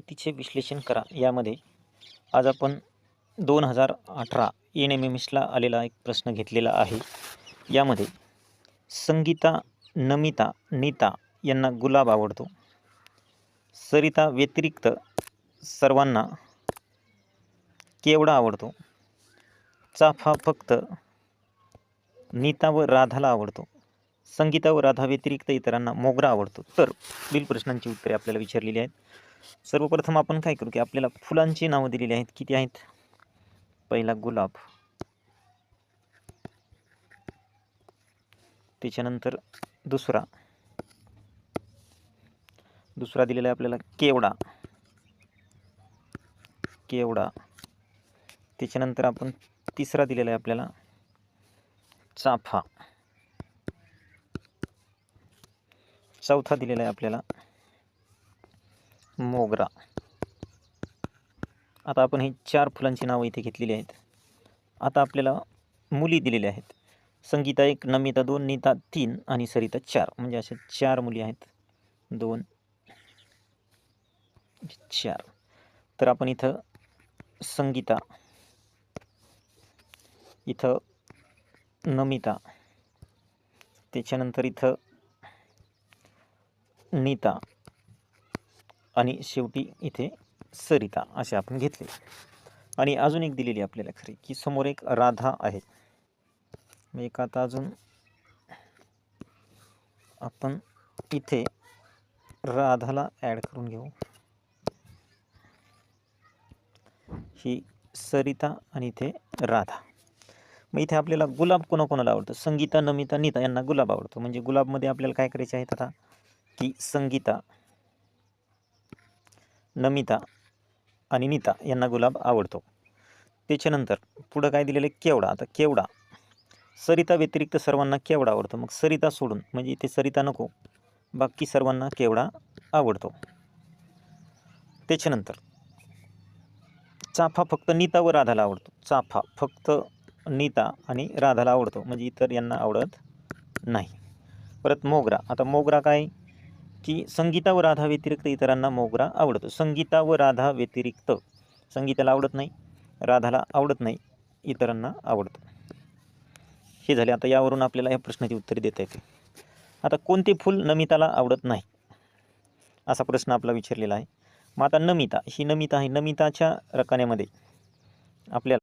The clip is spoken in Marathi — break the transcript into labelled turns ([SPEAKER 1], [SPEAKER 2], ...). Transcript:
[SPEAKER 1] माहितीचे विश्लेषण करा यामध्ये आज आपण 2018 NMMSला आलेला एक प्रश्न घेतलेला आहे। यामध्ये संगीता, नमिता, नीता यांना गुलाब आवडतो। सरिता व्यतिरिक्त सर्वांना केवडा आवडतो। चाफा फक्त नीता व राधाला आवडतो। संगीता व राधा व्यतिरिक्त इतरांना मोगरा आवडतो। तर पुढील प्रश्नांची उत्तरे आपल्याला विचारलेली आहेत। सर्वप्रथम आपण काय करू की आपल्याला फुलांची नावं दिलेली आहेत। किती आहेत? पहिला गुलाब, त्याच्यानंतर दुसरा दिलेला आहे आपल्याला केवडा, त्याच्यानंतर आपण तिसरा दिलेला आहे आपल्याला चाफा, चौथा दिलेला आहे आपल्याला मोगरा। आता आपण ही 4 फुलांची नावं इथे घेतलेली आहेत। आता आपल्याला मुली दिलेल्या आहेत। संगीता 1, नमिता 2, नीता 3 आणि सरिता 4, म्हणजे अशा 4 मुली आहेत। 2 4। तर आपण इथं संगीता, इथं नमिता, त्याच्यानंतर इथं नीता आणि शेवटी इथे सरिता असे आपण घेतले। आणि अजून एक दिलेली आपल्याला खरी की समोर एक राधा आहे। एक आता अजून आपण इथे राधाला ॲड करून घेऊ। ही सरिता आणि इथे राधा। मग इथे आपल्याला गुलाब कोणाकोणाला आवडतं? संगीता, नमिता, नीता यांना गुलाब आवडतो। म्हणजे गुलाबमध्ये आपल्याला काय करायचे आहेत आता की संगीता, नमिता आणि नीता यांना गुलाब आवडतो। त्याच्यानंतर पुढं काय दिलेलं आहे? केवडा। आता केवडा सरिता व्यतिरिक्त सर्वांना केवडा आवडतो। मग सरिता सोडून, म्हणजे इथे सरिता नको, बाकी सर्वांना केवडा आवडतो। त्याच्यानंतर चाफा फक्त नीता व राधाला आवडतो। चाफा फक्त नीता आणि राधाला आवडतो, म्हणजे इतर यांना आवडत नाही। परत मोगरा। आता मोगरा काय की संगीता व राधा व्यतिरिक्त इतरांना मोगरा आवडतो। संगीता व राधा व्यतिरिक्त संगीताला आवडत नाही, राधाला आवडत नाही, इतरांना आवडतो। हे झाले। आता यावरून आपल्याला या प्रश्नाची उत्तरे देता येतील। आता कोणते फूल नमिताला आवडत नाही असा प्रश्न आपला विचारलेला आहे। मग आता नमिता, ही नमिता आहे। नमिताच्या रकान्यामध्ये आपल्याला